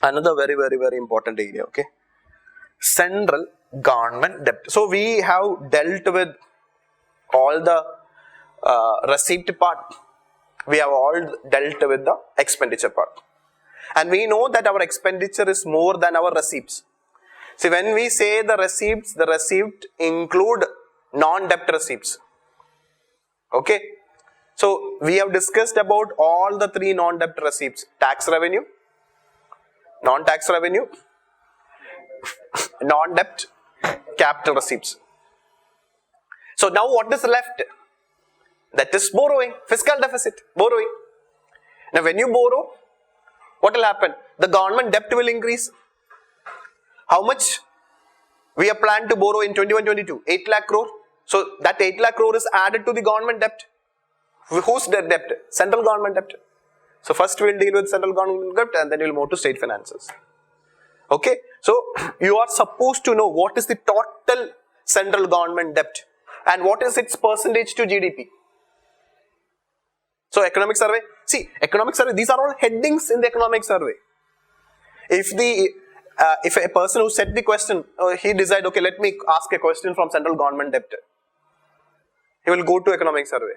Another very, very, very important area, okay? Central government debt. So we have dealt with all the receipt part. We have all dealt with the expenditure part. And we know that our expenditure is more than our receipts. See, when we say the receipts, the receipt include non-debt receipts. Okay? So we have discussed about all the three non-debt receipts: tax revenue, non-tax revenue, non-debt capital receipts. So now what is left? That is borrowing, fiscal deficit, borrowing. Now when you borrow, what will happen? The government debt will increase. How much we have planned to borrow in 21-22? 8 lakh crore. So that 8 lakh crore is added to the government debt. Whose debt? Central government debt. So first we will deal with central government debt and then we will move to state finances. Okay. So you are supposed to know what is the total central government debt and what is its percentage to GDP. So economic survey. See, economic survey, these are all headings in the economic survey. If a person who set the question, he decide, okay, let me ask a question from central government debt. He will go to economic survey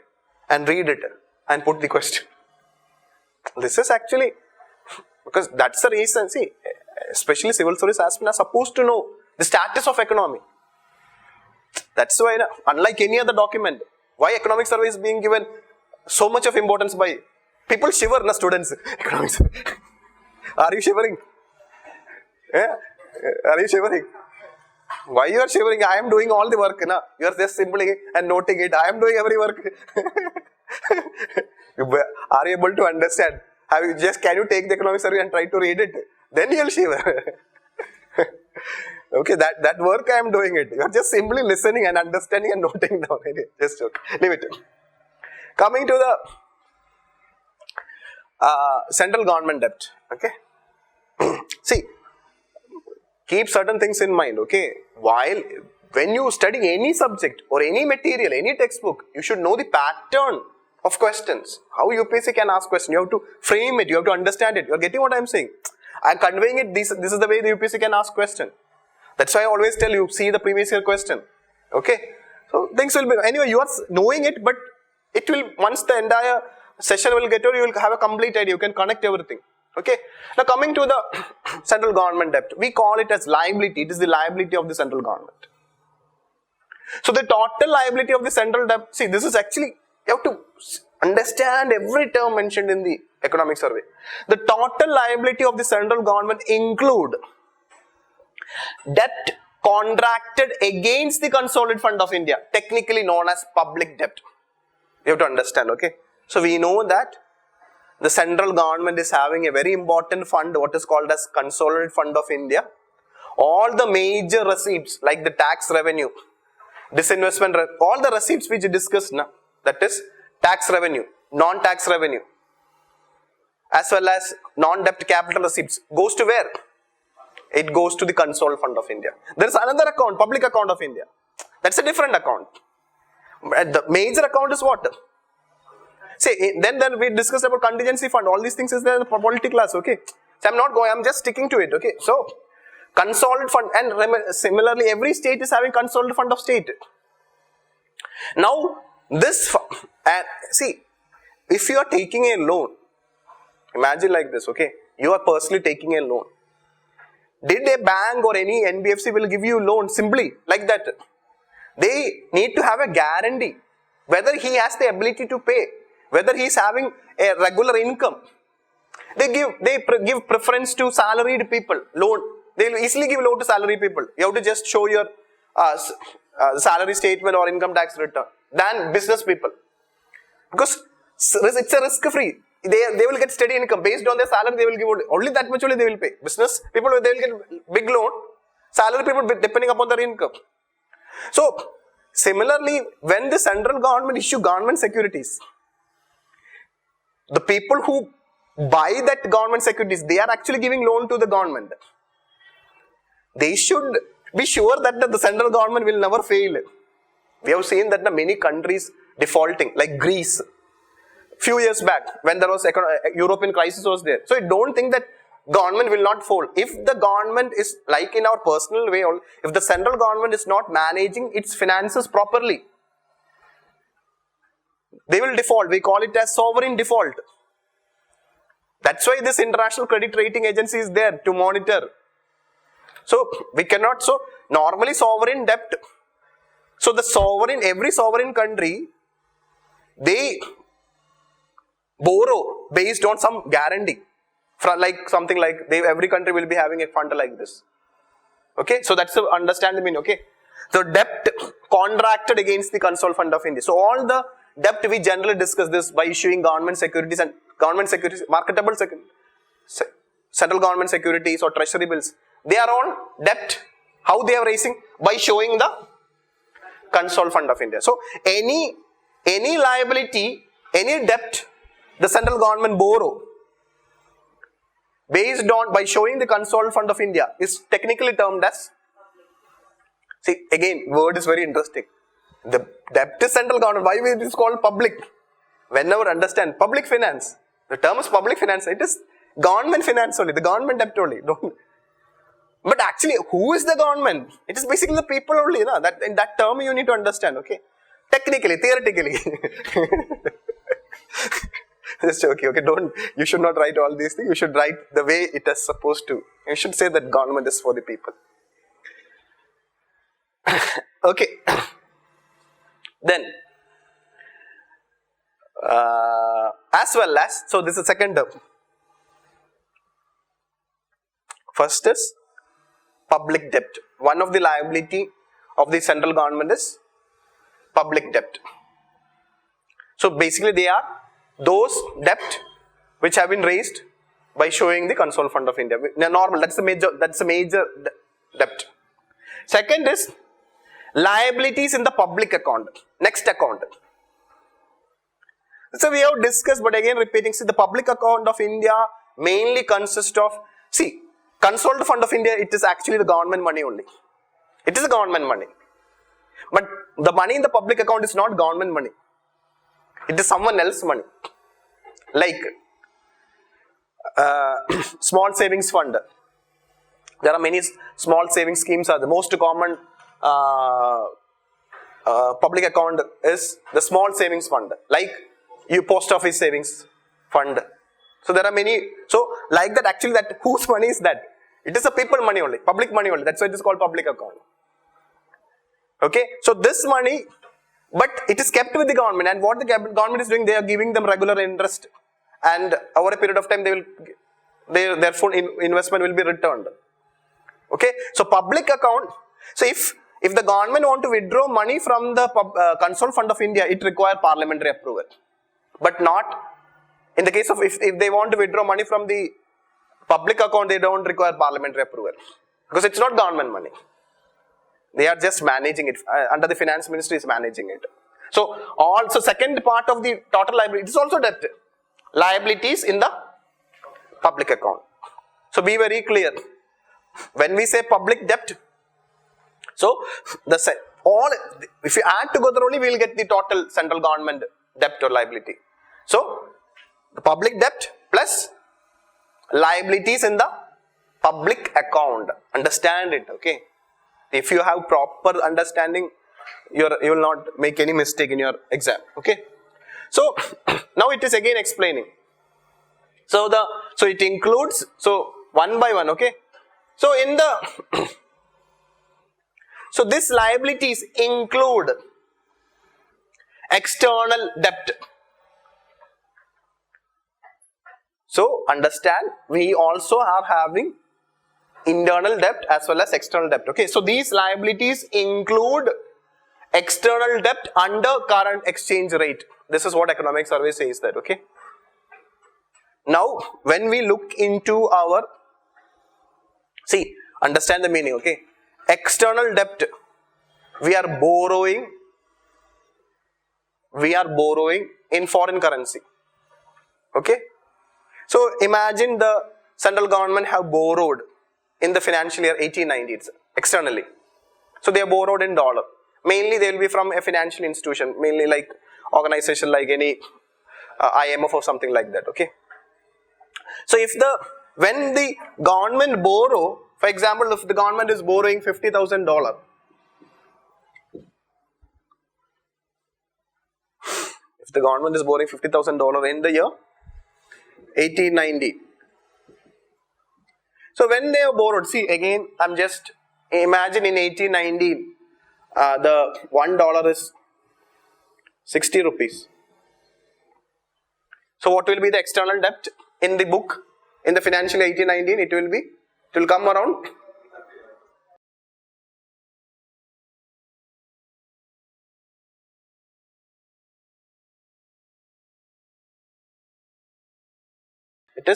and read it and put the question. This is actually, because that's the reason, see, especially civil service aspirants are supposed to know the status of economy. That's why, unlike any other document, why economic survey is being given so much of importance by people shiver, na students. Economic survey. Are you shivering? Yeah? Are you shivering? Why you are shivering? I am doing all the work. Na? You are just simply and noting it. I am doing every work. Are you able to understand? Can you take the economic survey and try to read it? Then you will shiver. Okay, that work I am doing it. You are just simply listening and understanding and noting down. Just joke. Leave it. Coming to the central government debt. Okay. See, keep certain things in mind. Okay. When you study any subject or any material, any textbook, you should know the pattern of questions. How UPSC can ask questions. You have to frame it. You have to understand it. You are getting what I am saying. I am conveying it. This is the way the UPSC can ask question. That's why I always tell you, see the previous year question. Okay. So things will be, anyway, you are knowing it, but it will, once the entire session will get over, you will have a complete idea. You can connect everything. Okay. Now coming to the central government debt, we call it as liability. It is the liability of the central government. So the total liability of the central debt, see, this is actually, you have to understand every term mentioned in the economic survey. The total liability of the central government include debt contracted against the consolidated fund of India, technically known as public debt. You have to understand, okay. So we know that the central government is having a very important fund, what is called as consolidated fund of India. All the major receipts like the tax revenue, disinvestment, all the receipts which we discussed now, that is tax revenue, non-tax revenue, as well as non-debt capital receipts, goes to where? It goes to the consolidated fund of India. There is another account, public account of India. That's a different account. The major account is what? See, then we discussed about contingency fund. All these things is there in the polity class, okay. So I'm just sticking to it, okay. So, consolidated fund, and similarly every state is having consolidated fund of state. Now, this, see, if you are taking a loan, imagine like this, okay. You are personally taking a loan. Did a bank or any NBFC will give you loan simply like that? They need to have a guarantee whether he has the ability to pay, whether he is having a regular income. They give preference to salaried people, loan. They will easily give loan to salaried people. You have to just show your salary statement or income tax return than business people. Because it's a risk free. They will get steady income. Based on their salary, they will give only that much only they will pay. Business people, they will get big loan. Salary people, depending upon their income. So, similarly, when the central government issue government securities, the people who buy that government securities, they are actually giving loan to the government. They should be sure that the central government will never fail. We have seen that many countries defaulting, like Greece. Few years back, when there was European crisis was there. So, I don't think that government will not fold. If the government is like in our personal way, if the central government is not managing its finances properly, they will default. We call it as sovereign default. That's why this international credit rating agency is there to monitor. So we cannot, so normally sovereign debt, so the sovereign, every sovereign country, they borrow based on some guarantee. From like something like every country will be having a fund like this. Okay, so that's to understand the meaning. Okay, so debt contracted against the consolidated fund of India. So all the debt we generally discuss this by issuing government securities and government securities, marketable securities, central government securities or treasury bills. They are all debt. How they are raising? By showing the consolidated fund of India. So any liability, any debt the central government borrow based on by showing the consolidated fund of India is technically termed as, see again word is very interesting. The debt is central government. Why it is called public? Whenever understand public finance, the term is public finance. It is government finance only, the government debt only. Don't. But actually, who is the government? It is basically the people only. No? That in that term you need to understand. Okay, technically, theoretically. Just joking. Okay, don't. You should not write all these things. You should write the way it is supposed to. You should say that government is for the people. Okay. Then, as well as, so this is second term. First is public debt. One of the liability of the central government is public debt. So basically they are those debt which have been raised by showing the consolidated fund of India. Normal, that's the major debt. Second is liabilities in the public account. Next account. So we have discussed, but again repeating, see the public account of India mainly consists of, see, consolidated fund of India, it is actually the government money only. It is a government money. But the money in the public account is not government money. It is someone else's money. Like small savings fund. There are many small savings schemes are the most common public account is the small savings fund. Like post office savings fund. So there are many, so like that actually that whose money is that? It is a people money only, public money only. That's why it is called public account. Okay, so this money, but it is kept with the government, and what the government is doing, they are giving them regular interest, and over a period of time their full investment will be returned. Okay, so public account. So if the government want to withdraw money from the consolidated fund of India, it requires parliamentary approval, but not in the case of if they want to withdraw money from the public account, they don't require parliamentary approval because it's not government money. They are just managing it under the finance ministry is managing it. So second part of the total liability, it is also debt. Liabilities in the public account. So be very clear. When we say public debt, so if you add together only, we will get the total central government debt or liability. So the public debt plus liabilities in the public account. Understand it, okay? If you have proper understanding, you will not make any mistake in your exam, okay? So now it is again explaining. So it includes, so one by one, okay? So so these liabilities include external debt. So understand, we also are having internal debt as well as external debt. Okay, so these liabilities include external debt under current exchange rate. This is what economic survey says that. Okay. Now, when we look into our, see, understand the meaning. Okay, external debt, we are borrowing in foreign currency. Okay. So imagine the central government have borrowed in the financial year 1890 externally. So they are borrowed in dollar. Mainly they will be from a financial institution, mainly like organization like any IMF or something like that. Okay. So if the when the government borrow, for example, if the government is borrowing $50,000, if the government is borrowing $50,000 in the year 1890. So when they have borrowed, see again, I'm just imagine in 1890, the $1 is 60 rupees. So what will be the external debt in the book in the financial 1819? It will come around it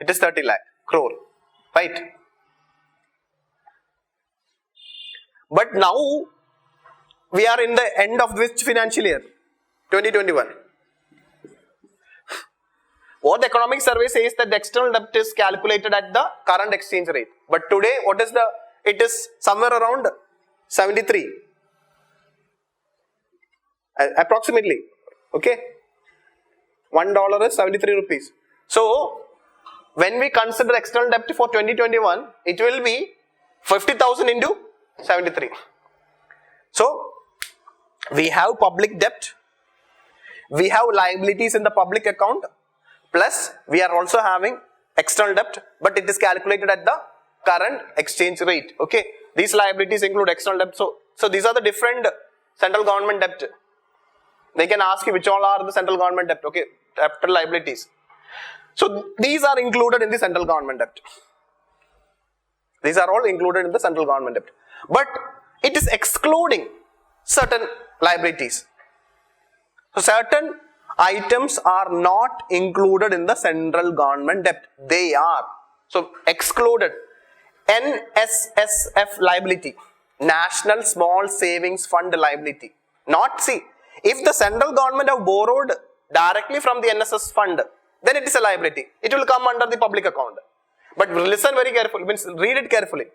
is 30 lakh crore, right? But now we are in the end of which financial year? 2021. What the economic survey says that the external debt is calculated at the current exchange rate. But today, it is somewhere around 73. Approximately. Okay. $1 is 73 rupees. So, when we consider external debt for 2021, it will be 50,000 into 73. So, we have public debt, we have liabilities in the public account, plus we are also having external debt, but it is calculated at the current exchange rate. Okay, these liabilities include external debt. So these are the different central government debt. They can ask you which all are the central government debt. Okay, after liabilities. So these are included in the central government debt. These are all included in the central government debt. But it is excluding certain liabilities. So certain items are not included in the central government debt. They are. So excluded. NSSF liability. National Small Savings Fund liability. Not see. If the central government have borrowed directly from the NSS fund, then it is a liability. It will come under the public account. But listen very carefully, means read it carefully.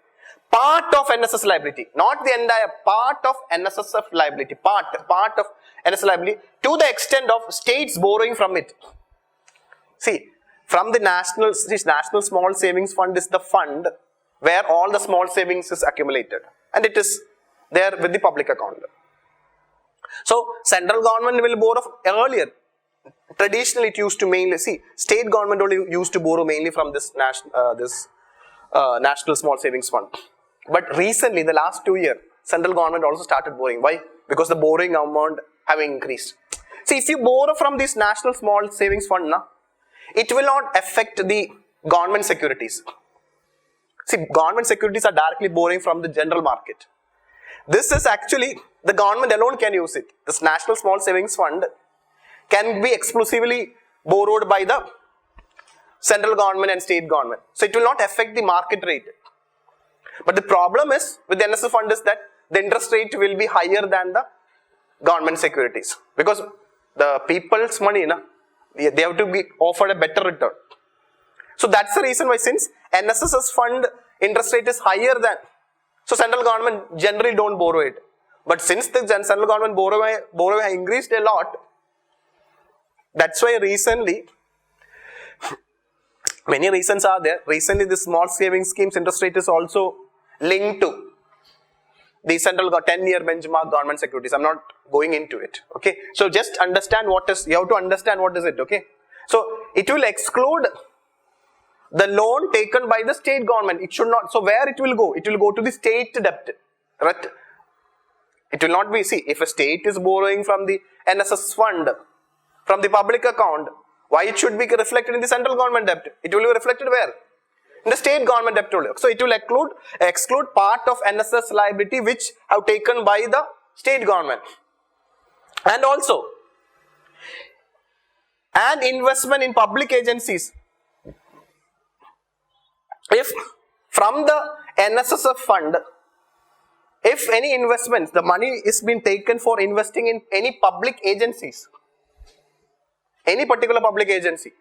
Part of NSS liability, not the entire, part of NSSF liability, part of NSS liability to the extent of states borrowing from it. See, from the National Small Savings Fund is the fund where all the small savings is accumulated, and it is there with the public account. So, central government will borrow earlier. Traditionally, it used to mainly, see, state government only used to borrow mainly from this National Small Savings Fund. But recently, the last 2 years, central government also started borrowing. Why? Because the borrowing amount have increased. See, if you borrow from this National Small Savings Fund, it will not affect the government securities. See, government securities are directly borrowing from the general market. This is actually, the government alone can use it. This National Small Savings Fund can be exclusively borrowed by the central government and state government. So, it will not affect the market rate. But the problem is with the NSF fund is that the interest rate will be higher than the government securities. Because the people's money, they have to be offered a better return. So, that's the reason why since NSS fund interest rate is higher than, so central government generally don't borrow it. But since the central government borrow has increased a lot, that's why recently, many reasons are there. Recently, the small savings schemes interest rate is also linked to the central 10-year benchmark government securities. I'm not going into it. Okay. So just understand what is, you have to understand what is it. Okay. So it will exclude the loan taken by the state government. It should not. So where it will go? It will go to the state debt. Right? It will not be, see, if a state is borrowing from the NSS fund, from the public account, why it should be reflected in the central government debt? It will be reflected where? In the state government debt only. So it will exclude part of NSS liability which have taken by the state government. And also, an investment in public agencies. If from the NSSF fund, if any investments, the money is being taken for investing in any public agencies, any particular public agency,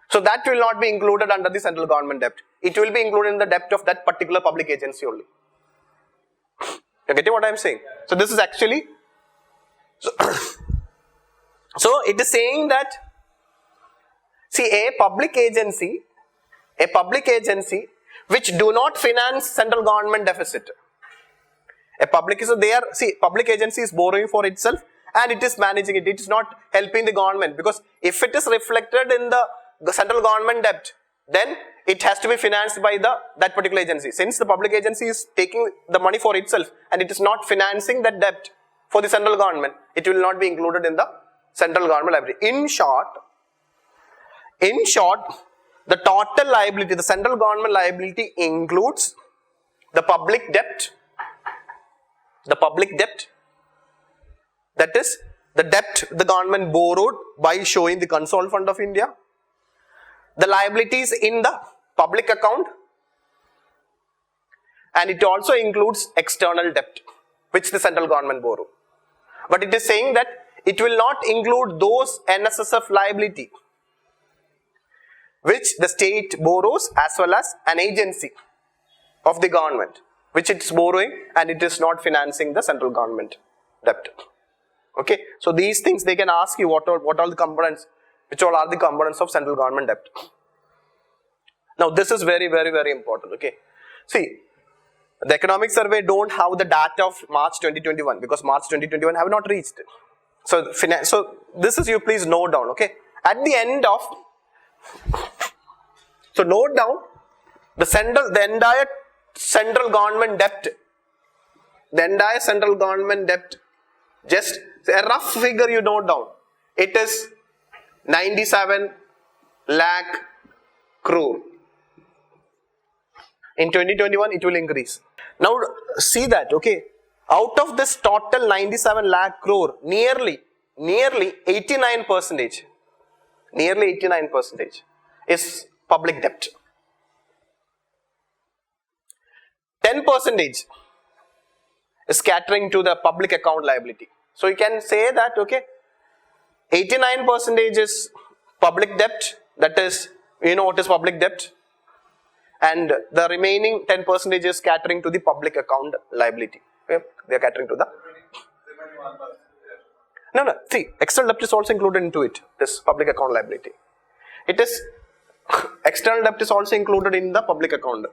so that will not be included under the central government debt. It will be included in the debt of that particular public agency only. You getting what I am saying? So this is actually, So it is saying that, see, a public agency which do not finance central government deficit. A public, so they are, see, public agency is borrowing for itself and it is managing it. It is not helping the government, because if it is reflected in the central government debt, then it has to be financed by that particular agency. Since the public agency is taking the money for itself and it is not financing that debt for the central government, it will not be included in the central government liability. In short, the total liability, the central government liability includes the public debt, that is the debt the government borrowed by showing the Consol Fund of India, the liabilities in the public account, and it also includes external debt which the central government borrowed. But it is saying that it will not include those NSSF liability which the state borrows as well as an agency of the government which it is borrowing and it is not financing the central government debt. Okay, so these things they can ask you what are the components, which all are the components of central government debt. Now this is very, very, very important. Okay, see, the economic survey don't have the data of March 2021 because March 2021 have not reached. So this is, you please note down. Okay, at the end of, so note down the entire central government debt, just a rough figure you note down. It is 97 lakh crore. In 2021 it will increase. Now see that, okay, out of this total 97 lakh crore, nearly 89%, is public debt. 10% is catering to the public account liability. So you can say that, okay, 89% is public debt, that is, you know what is public debt, and the remaining 10% is catering to the public account liability. Okay? They are catering to the, no, see, external debt is also included into it, this public account liability. It is, external debt is also included in the public account.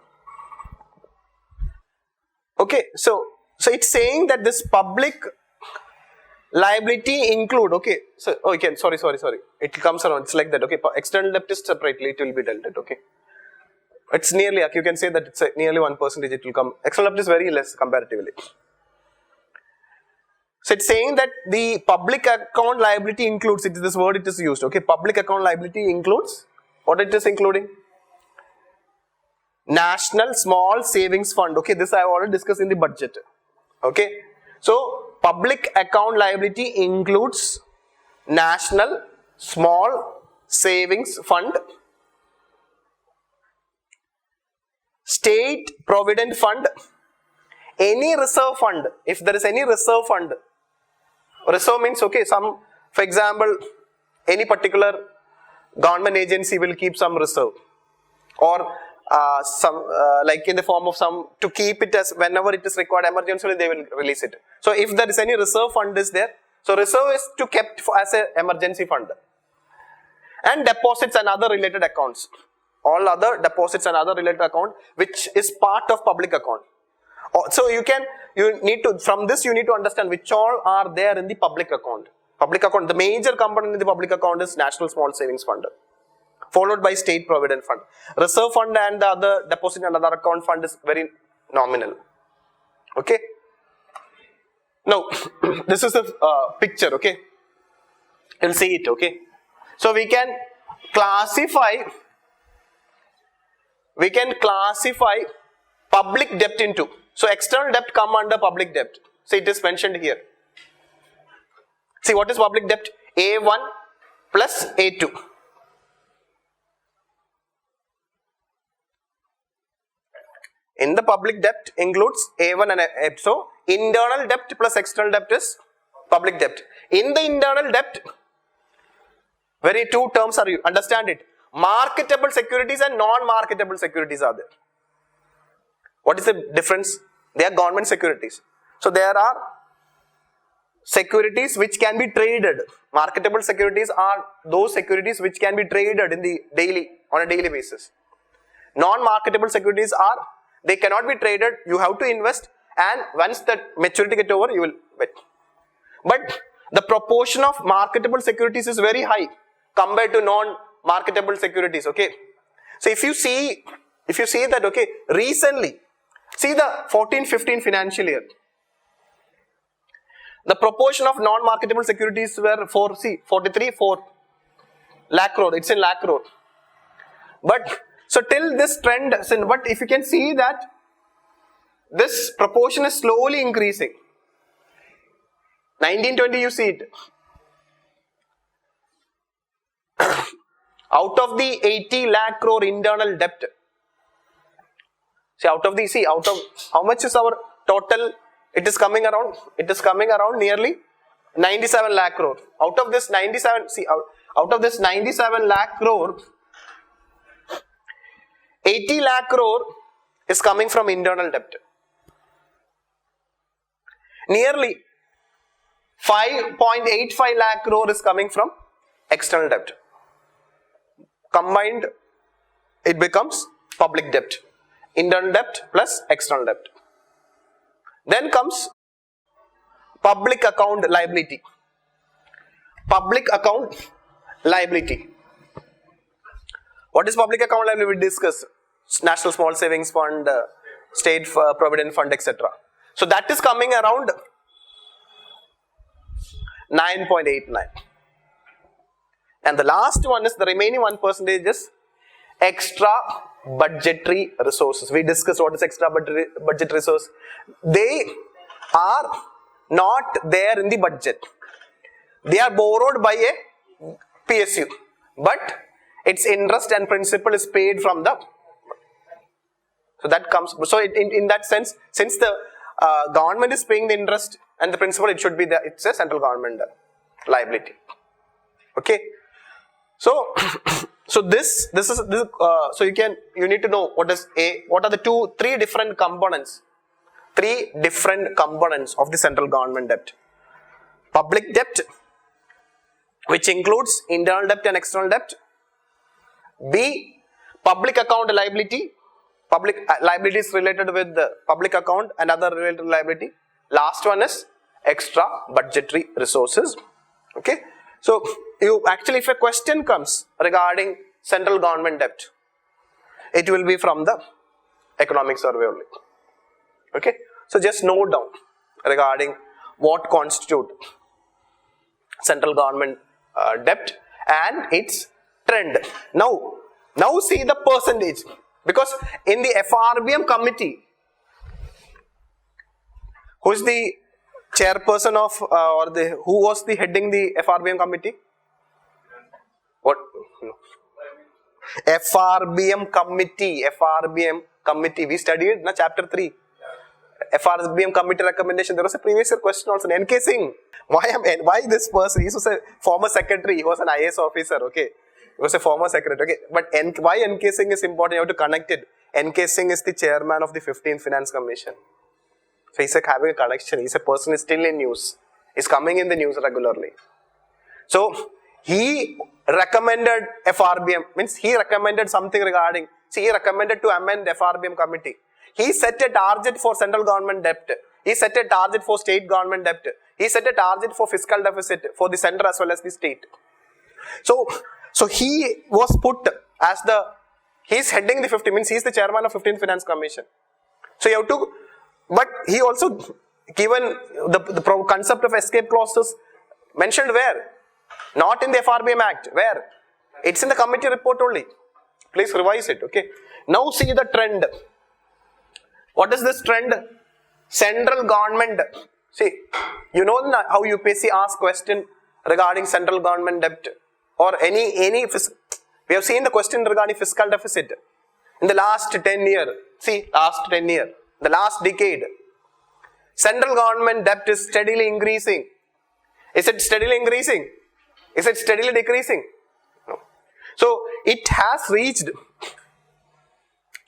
Okay, so it's saying that this public liability include, okay, so, okay, sorry, it comes around, it's like that, okay, external debt is separately, it will be dealt with, okay. It's nearly, you can say that it's nearly 1% it will come, external debt is very less comparatively. So it's saying that the public account liability includes, it is this word it is used, okay, public account liability includes, what it is including? National Small Savings Fund, okay, this I have already discussed in the budget, okay. So public account liability includes National Small Savings Fund, State Provident Fund, any reserve fund. If there is any reserve fund, reserve means, okay, some, for example, any particular government agency will keep some reserve, or some like in the form of some, to keep it as whenever it is required emergency they will release it. So if there is any reserve fund is there, so reserve is to kept as an emergency fund, and deposits and other related accounts, all other deposits and other related account which is part of public account. So you need to, from this you need to understand which all are there in the public account. Public account, the major component in the public account is National Small Savings Fund, followed by State Provident Fund. Reserve fund and the other deposit and other account fund is very nominal. Okay. Now this is the picture. Okay, you'll see it. Okay, so we can classify public debt into. So external debt come under public debt. So it is mentioned here. See what is public debt? A1 plus A2. In the public debt includes A1 and A2. So internal debt plus external debt is public debt. In the internal debt, very two terms are, you understand it. Marketable securities and non-marketable securities are there. What is the difference? They are government securities. So there are securities which can be traded. Marketable securities are those securities which can be traded in the on a daily basis. Non-marketable securities are, they cannot be traded, you have to invest, and once the maturity get over, you will bet. But the proportion of marketable securities is very high compared to non-marketable securities, okay. So if you see that, okay, recently, see the 14-15 financial year, the proportion of non-marketable securities were 4 lakh crore, it's in lakh crore. But, so till this trend, but if you can see that this proportion is slowly increasing. 1920 you see it. Out of the 80 lakh crore internal debt, out of how much is our total? It is coming around nearly 97 lakh crore. Out of this 97 lakh crore, 80 lakh crore is coming from internal debt. Nearly 5.85 lakh crore is coming from external debt. Combined, it becomes public debt. Internal debt plus external debt. Then comes public account liability. Public account liability. What is public account liability? We discuss National Small Savings Fund, State Provident Fund, etc. So that is coming around 9.89. And the last one is the remaining 1% is extra budgetary resources. We discussed what is extra budget resource. They are not there in the budget. They are borrowed by a PSU, but its interest and principal is paid from the. So that comes. So in that sense, since the government is paying the interest and the principal, it should be it's a central government liability. Okay. So this is so you need to know what are the three different components of the central government debt. Public debt, which includes internal debt and external debt. B, public account liability. Public liability is related with the public account and other related liability. Last one is extra budgetary resources. Okay. So you actually, if a question comes regarding central government debt, it will be from the economic survey only. Okay. So just note down regarding what constitute central government debt and its trend. Now see the percentage, because in the FRBM committee, who is the chairperson of who was the heading the FRBM committee? What? No. FRBM committee. We studied na chapter 3. FRBM committee recommendation. There was a previous year question also. NK Singh. Why this person? He was a former secretary. He was an IAS officer. Okay. He was a former secretary. Okay. But why NK Singh is important? You have to connect it. NK Singh is the chairman of the 15th Finance Commission. So he's having a connection. He's a person who is still in news. He's coming in the news regularly. So he recommended FRBM, means he recommended something regarding, he recommended to amend FRBM committee. He set a target for central government debt. He set a target for state government debt. He set a target for fiscal deficit for the center as well as the state. So he was put as he's heading the 50, means he's the chairman of 15th Finance Commission. So you have to, but he also given the concept of escape clauses mentioned where? Not in the FRBM Act. Where? It's in the committee report only. Please revise it. Okay. Now see the trend. What is this trend? Central government. See, you know how UPSC asks question regarding central government debt or any. We have seen the question regarding fiscal deficit in the last 10 years. See, the last decade. Central government debt is steadily increasing. Is it steadily increasing? Is it steadily decreasing? No. So it has reached.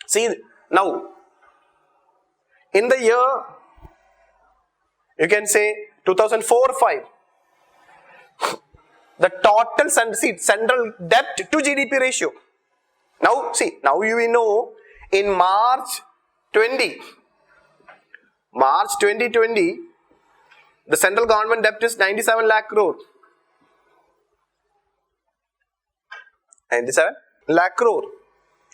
See now, in the year, you can say 2004-5. The total central debt to GDP ratio. Now see, now you know in March 2020, the central government debt is 97 lakh crore. 97 lakh crore.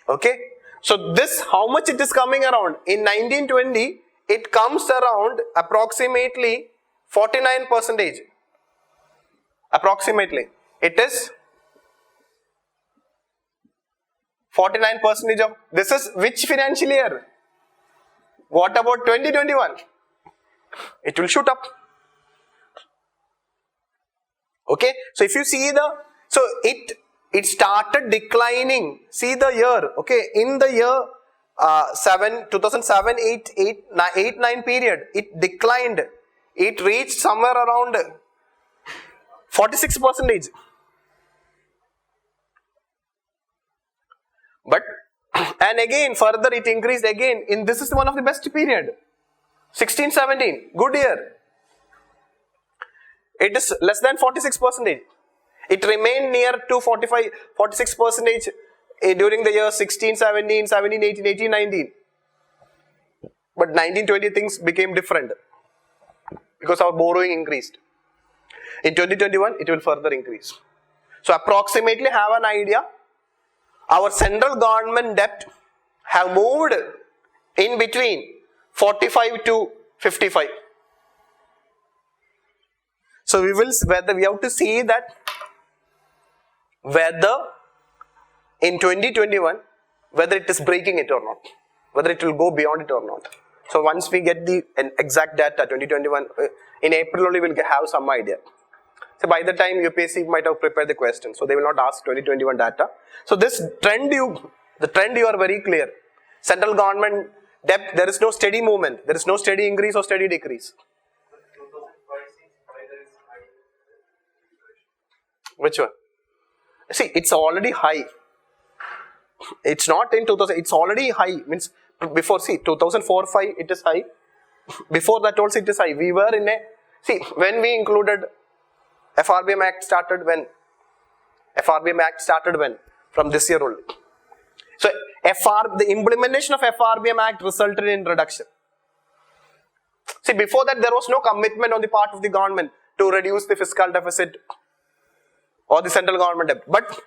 Okay. So this, how much it is coming around? In 1920, it comes around approximately 49%. Approximately. It is 49% of, this is which financial year? What about 2021? It will shoot up. Okay. So if you see so it started declining. See the year, okay, in the year 2007, 8, 9 period, it declined. It reached somewhere around 46%. But, and again, further it increased again. This is one of the best period. 16, 17, good year. It is less than 46%. It remained near to 46% during the year 16, 17, 17, 18, 18, 19. But 19, 20 things became different because our borrowing increased. In 2021, it will further increase. So approximately have an idea, our central government debt have moved in between 45 to 55. So we have to see that whether in 2021, whether it is breaking it or not, whether it will go beyond it or not. So once we get the exact data, 2021, in April only we'll have some idea. So by the time UPSC might have prepared the question, so they will not ask 2021 data. So this trend, the trend you are very clear. Central government debt, there is no steady movement, there is no steady increase or steady decrease. Which one? See, it's already high. It's not in 2000, it's already high. Means before, see, 2004-5, it is high. Before that also it is high. We were in see, when we included FRBM Act started when? FRBM Act started when? From this year only. So, the implementation of FRBM Act resulted in reduction. See, before that there was no commitment on the part of the government to reduce the fiscal deficit or the central government debt. But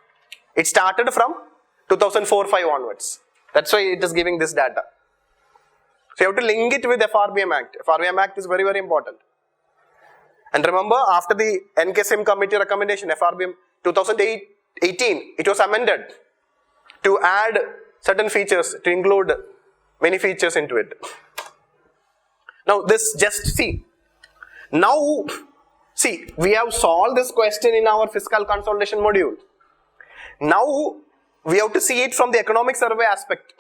it started from 2004-5 onwards. That's why it is giving this data. So, you have to link it with FRBM Act. FRBM Act is very, very important. And remember, after the NKSIM committee recommendation, FRBM 2018, it was amended to add certain features, to include many features into it. Now, this just see. Now, see, we have solved this question in our fiscal consolidation module. Now, we have to see it from the economic survey aspect.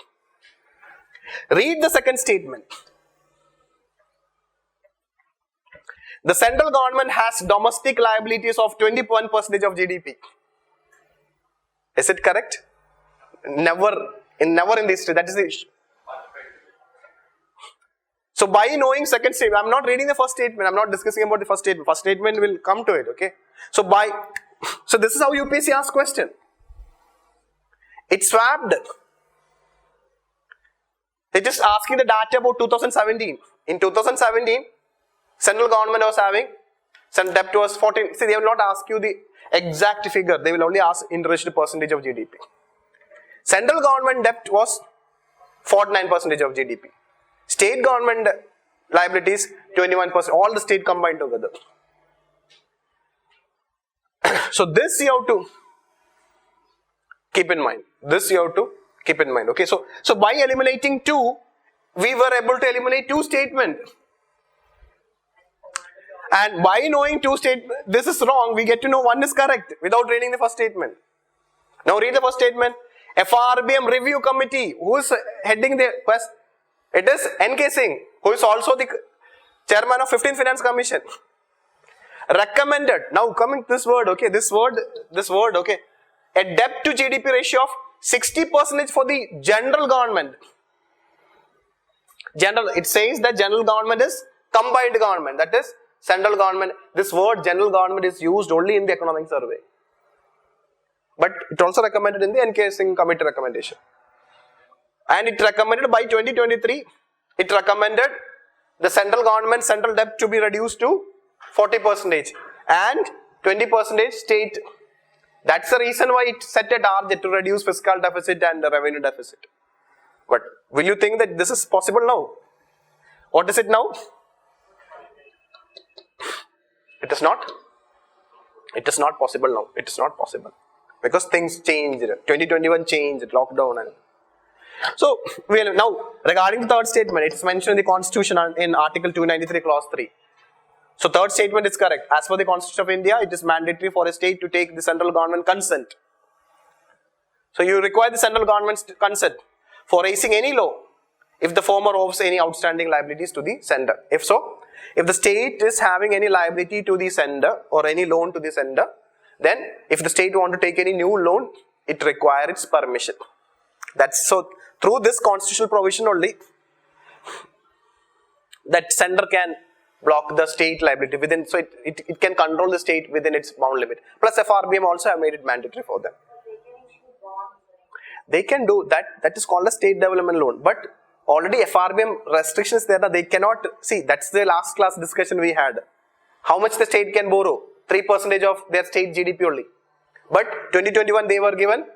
Read the second statement. The central government has domestic liabilities of 21% of GDP. Is it correct? Never in the history. That is the issue. So by knowing second statement, I am not reading the first statement. I am not discussing about the first statement. First statement will come to it. Okay. So this is how UPSC asks question. It's swapped. They just asking the data about 2017. In 2017. Central government was having, some debt was 14. See, they will not ask you the exact figure. They will only ask in relation to percentage of GDP. Central government debt was 49% of GDP. State government liabilities 21%. All the state combined together. So this you have to keep in mind. This you have to keep in mind. Okay. So by eliminating 2, we were able to eliminate 2 statements. And by knowing 2 statements, this is wrong, we get to know 1 is correct without reading the first statement. Now read the first statement. FRBM Review Committee, who is heading the quest? It is N.K. Singh, who is also the chairman of 15th Finance Commission. Recommended, now coming to this word, okay, this word, okay, a debt to GDP ratio of 60% for the general government. It says that general government is combined government, that is central government, this word general government is used only in the economic survey. But it also recommended in the encasing committee recommendation. And it recommended by 2023, it recommended the central government central debt to be reduced to 40% and 20% state. That's the reason why it set a target to reduce fiscal deficit and the revenue deficit. But will you think that this is possible now? What is it now? It is not. It is not possible now. It is not possible. Because things changed. 2021 changed, lockdown. And so, now regarding the third statement, it is mentioned in the Constitution in Article 293, Clause 3. So, third statement is correct. As per the Constitution of India, it is mandatory for a state to take the central government consent. So, you require the central government's consent for raising any law if the former owes any outstanding liabilities to the sender. If so, if the state is having any liability to the sender or any loan to the sender, then if the state want to take any new loan, it requires its permission. That's so through this constitutional provision only that sender can block the state liability within, so it can control the state within its bound limit. Plus FRBM also have made it mandatory for them. They can do that. That is called a state development loan. But already FRBM restrictions there, they cannot, see, that's the last class discussion we had. How much the state can borrow? 3% of their state GDP only. But 2021 they were given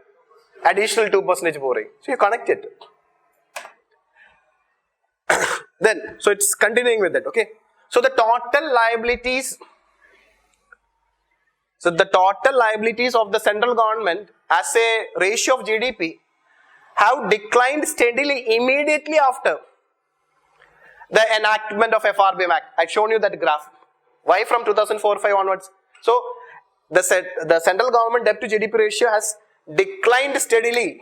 additional 2% borrowing. So you connect it. Then, so it's continuing with that, okay. So the total liabilities, of the central government as a ratio of GDP have declined steadily immediately after the enactment of FRBM Act. I've shown you that graph. Why from 2004-5 onwards? So the central government debt to GDP ratio has declined steadily.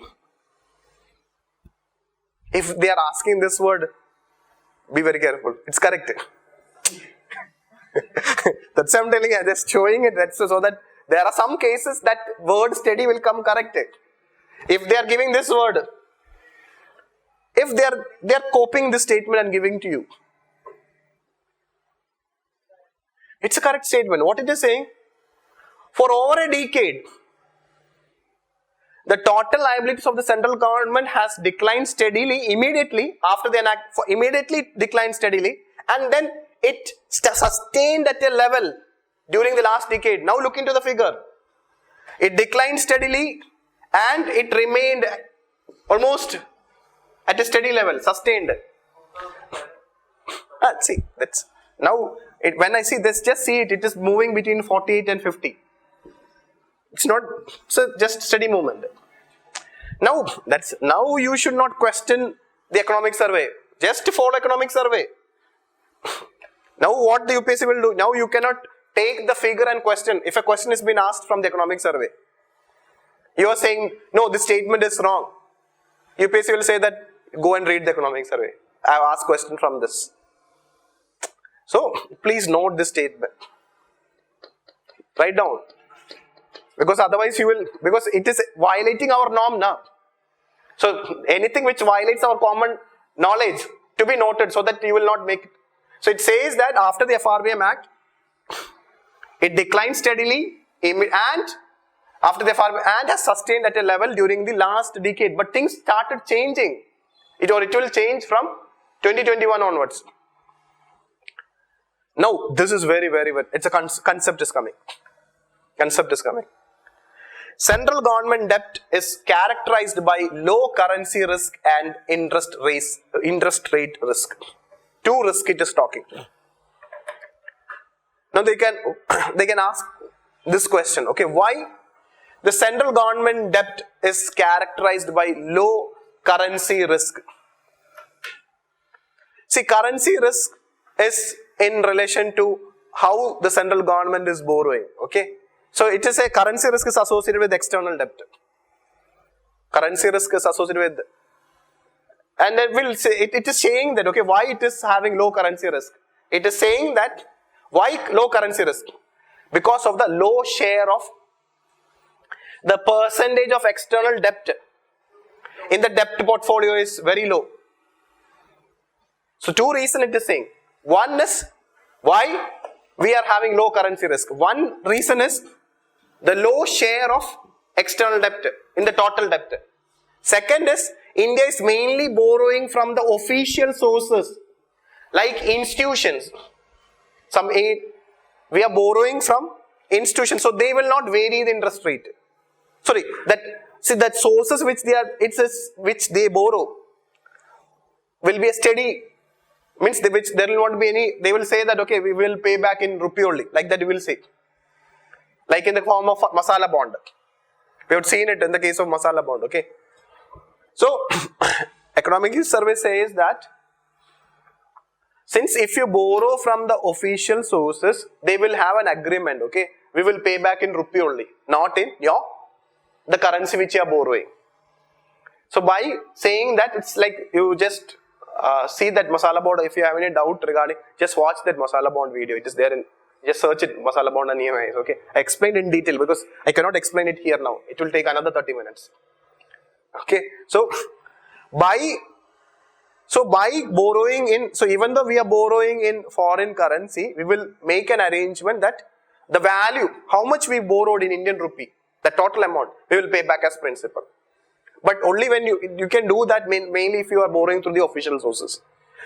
If they are asking this word, be very careful. It's correct. That's why I'm telling you, I'm just showing it. That's so that there are some cases that word steady will come correct. If they are giving this word, if they are copying this statement and giving to you, it's a correct statement. What it is saying? For over a decade, the total liabilities of the central government has declined steadily, immediately after the enactment, immediately declined steadily, and then it sustained at a level during the last decade. Now look into the figure. It declined steadily and it remained almost at a steady level, sustained. See, that's now when I see this, just see it. It is moving between 48 and 50. It's not, so just steady movement. Now you should not question the economic survey. Just follow economic survey. Now what the UPSC will do? Now you cannot take the figure and question. If a question is being asked from the economic survey, you are saying, no, this statement is wrong. UPSC will say that, go and read the economic survey. I have asked question from this. So, please note this statement. Write down. Because otherwise you will, because it is violating our norm now. So, anything which violates our common knowledge to be noted so that you will not make it. So, it says that after the FRBM Act, it declined steadily and after the FRBM and has sustained at a level during the last decade. But things started changing. It will change from 2021 onwards. Now, this is very, it's a concept is coming. Concept is coming. Central government debt is characterized by low currency risk and interest rate risk. Two risks it is talking. Now they can ask this question, okay, why the central government debt is characterized by low currency risk? See, currency risk is in relation to how the central government is borrowing, okay. So it is a currency risk is associated with external debt. Currency risk is associated with, and it will say, it is saying that, okay, why it is having low currency risk? It is saying that, why low currency risk? Because of the low share of the percentage of external debt in the debt portfolio is very low. So two reasons it is saying. One is, why? we are having low currency risk? One reason is the low share of external debt in the total debt. Second is India is mainly borrowing from the official sources like institutions. Some aid, we are borrowing from institutions, so they will not vary the interest rate. Sorry, that sources which they borrow will be a steady, means which there will not be any, they will say that okay, we will pay back in rupee only, like that you will say. Like in the form of masala bond. We have seen it in the case of masala bond, okay. So, economic survey says that since if you borrow from the official sources, they will have an agreement, okay. We will pay back in rupee only, not in the currency which you are borrowing. So, by saying that, it's like you just see that masala bond. If you have any doubt regarding, just watch that masala bond video. It is there in, just search it, masala bond and EMIs, okay. I explained in detail because I cannot explain it here now. It will take another 30 minutes. Okay. So, by borrowing in, so even though we are borrowing in foreign currency, we will make an arrangement that the value, how much we borrowed in Indian rupee, the total amount, we will pay back as principal. But only when you can do that mainly if you are borrowing through the official sources.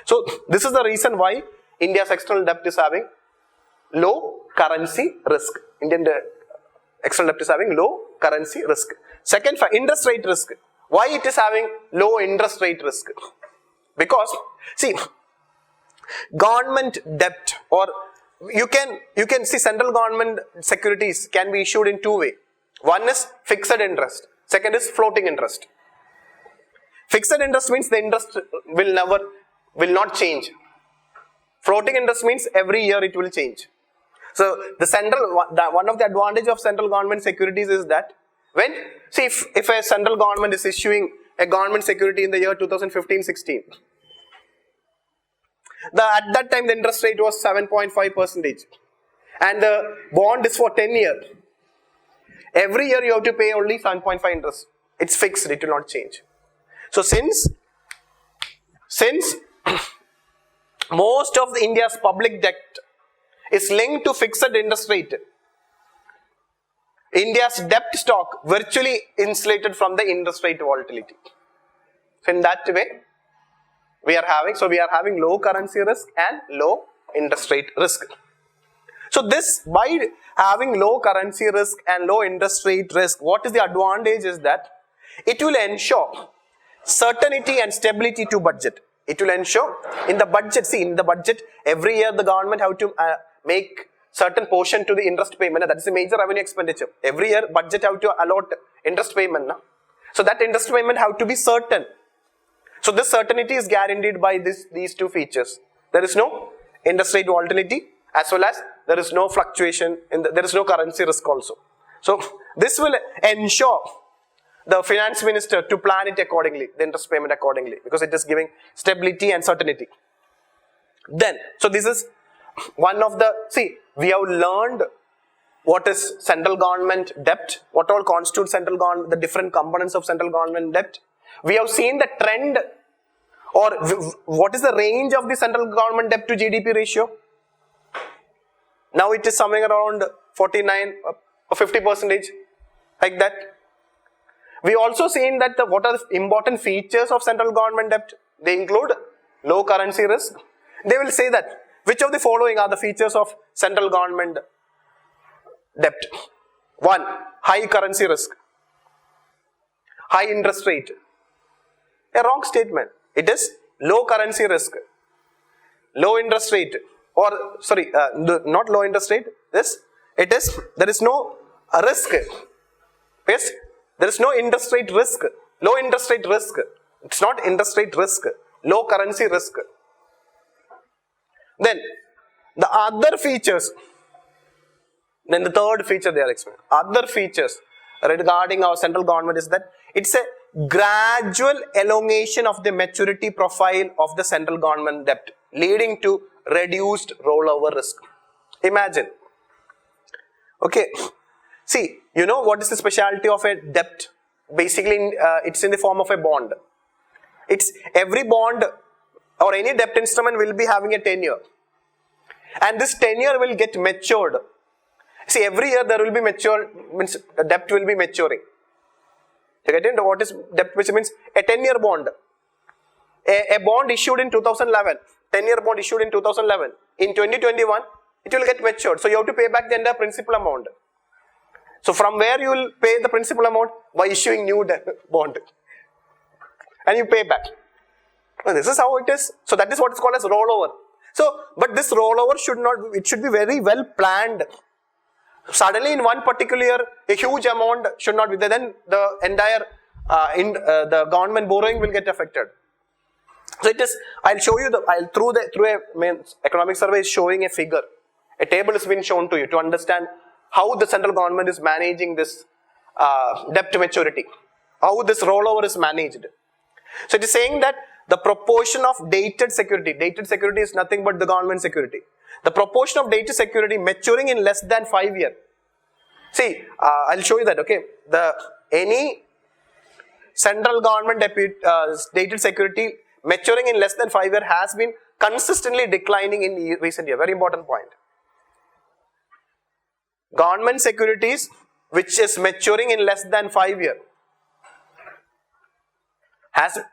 So, this is the reason why India's external debt is having low currency risk. Indian external debt is having low currency risk. Second, interest rate risk. Why it is having low interest rate risk? Because, see, government debt, or you can see central government securities can be issued in two ways. One is fixed interest. Second is floating interest. Fixed interest means the interest will not change. Floating interest means every year it will change. So one of the advantage of central government securities is that when, see, if a central government is issuing a government security in the year 2015-16, at that time the interest rate was 7.5% and the bond is for 10 years. Every year you have to pay only 7.5 interest. It's fixed, it will not change. So since most of the India's public debt is linked to fixed interest rate, India's debt stock virtually insulated from the interest rate volatility. So in that way, we are having low currency risk and low interest rate risk. So this, by having low currency risk and low interest rate risk, what is the advantage is that it will ensure certainty and stability to budget. It will ensure in the budget, every year the government have to make certain portion to the interest payment. That is a major revenue expenditure. Every year budget have to allot interest payment. Na? So that interest payment have to be certain. So this certainty is guaranteed by these two features. There is no interest rate volatility, as well as there is no fluctuation, there is no currency risk also. So this will ensure the finance minister to plan it accordingly, the interest payment accordingly, because it is giving stability and certainty. Then, so this is one of the, see, we have learned what is central government debt, what all constitutes central government, the different components of central government debt. We have seen the trend, or what is the range of the central government debt to GDP ratio. Now it is somewhere around 49 or 50%, like that. We also seen that what are the important features of central government debt. They include low currency risk. They will say that which of the following are the features of central government debt. 1. High currency risk. High interest rate. A wrong statement. It is low currency risk. Low interest rate. Or sorry, not low interest rate. There is no risk. Yes, there is no interest rate risk. Low interest rate risk. It's not interest rate risk. Low currency risk. Then the other features. Then the third feature they are explaining. Other features regarding our central government is that it's a gradual elongation of the maturity profile of the central government debt, leading to reduced rollover risk. Imagine. Okay. See, you know what is the specialty of a debt? Basically, it's in the form of a bond. It's every bond or any debt instrument will be having a tenure. and this tenure will get matured. See, every year there will be means debt will be maturing. You get into what is debt, which means a 10-year bond. A bond issued in 2011, 10-year bond issued in 2011. In 2021, it will get matured. So you have to pay back the entire principal amount. So from where you will pay the principal amount? By issuing new bond. And you pay back. Well, this is how it is. So that is what is called as rollover. So, but this rollover should not, it should be very well planned. Suddenly in one particular year, a huge amount should not be there. Then the entire, the government borrowing will get affected. So it is, I'll show you through a economic survey is showing a figure. A table has been shown to you to understand how the central government is managing this debt to maturity. How this rollover is managed. So it is saying that the proportion of dated security is nothing but the government security. The proportion of dated security maturing in less than 5 years. See, I'll show you that, okay. Any central government dated security maturing in less than 5 years has been consistently declining in recent years. Very important point. Government securities which is maturing in less than 5 years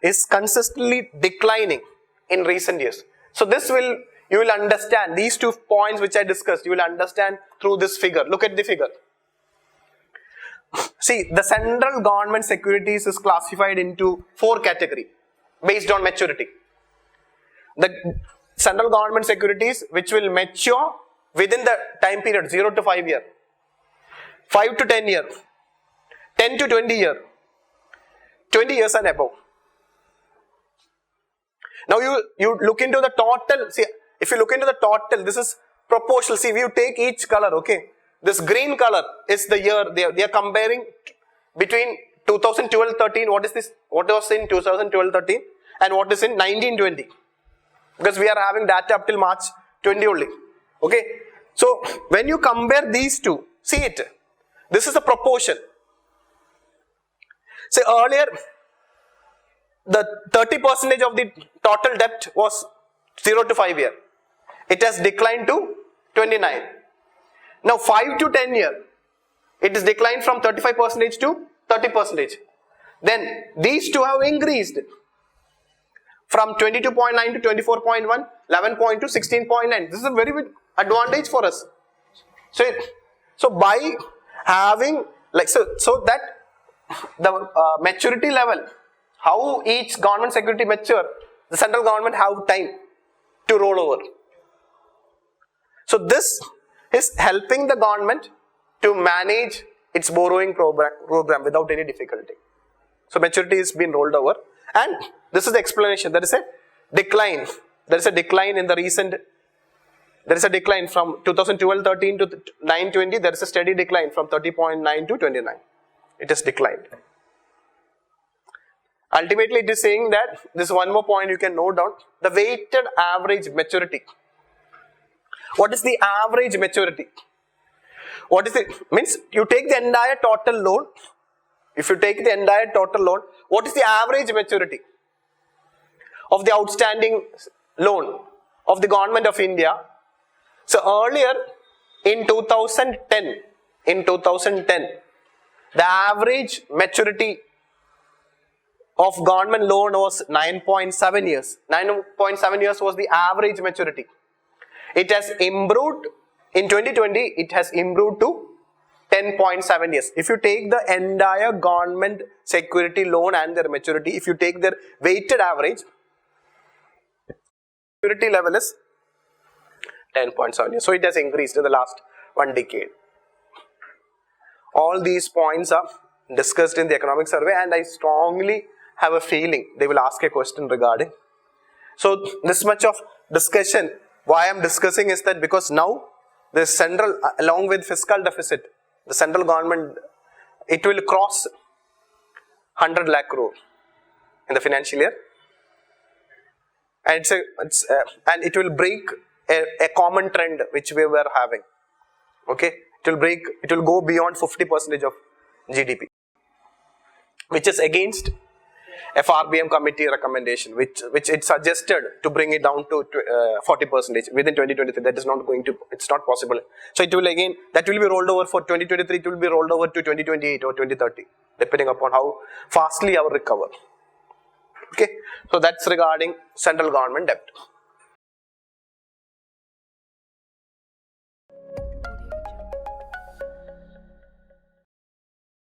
is consistently declining in recent years. So this you will understand these 2 points which I discussed, you will understand through this figure. Look at the figure. See, the central government securities is classified into 4 categories based on maturity. The central government securities which will mature within the time period 0 to 5 years, 5 to 10 years, 10 to 20 years, 20 years and above. Now you look into the total. See, if you look into the total, this is proportional. See, we take each color, okay. This green color is the year they are comparing between 2012-13. What is this? What was in 2012-13 and what is in 1920? Because we are having data up till March 20 only. Okay. So when you compare these two, see it. This is the proportion. Say earlier, the 30% of the total debt was 0 to 5 years. It has declined to 29. Now 5 to 10 years, it is declined from 35% to 30%. Then these two have increased from 22.9 to 24.1, 11.2 to 16.9. This is a very big advantage for us. So by having so that the maturity level, how each government security mature, the central government have time to roll over. So this is helping the government to manage its borrowing program without any difficulty. So maturity is being rolled over, and this is the explanation. There is a decline. There is a decline in the recent. There is a decline from 2012-13 to 9-20. There is a steady decline from 30.9 to 29. It has declined. Ultimately, it is saying that this one more point you can note down: the weighted average maturity. What is the average maturity? What is it? Means you take the entire total loan. If you take the entire total loan, what is the average maturity of the outstanding loan of the government of India? So earlier in 2010, the average maturity of government loan was 9.7 years. 9.7 years was the average maturity. It has improved in 2020. It has improved to 10.7 years. If you take the entire government security loan and their maturity, if you take their weighted average, maturity level is 10.7 years. So it has increased in the last 1 decade. All these points are discussed in the economic survey, and I strongly have a feeling they will ask a question regarding. So this much of discussion, why I am discussing is that because now the central, along with fiscal deficit, the central government, it will cross 100 lakh crore in the financial year, and and it will break a common trend which we were having. Okay, it will go beyond 50% of GDP, which is against FRBM committee recommendation, which it suggested to bring it down to 40% within 2023. That is not going to, it's not possible. So it will again, that will be rolled over for 2023, it will be rolled over to 2028 or 2030, depending upon how fastly our recover. Okay, so that's regarding central government debt.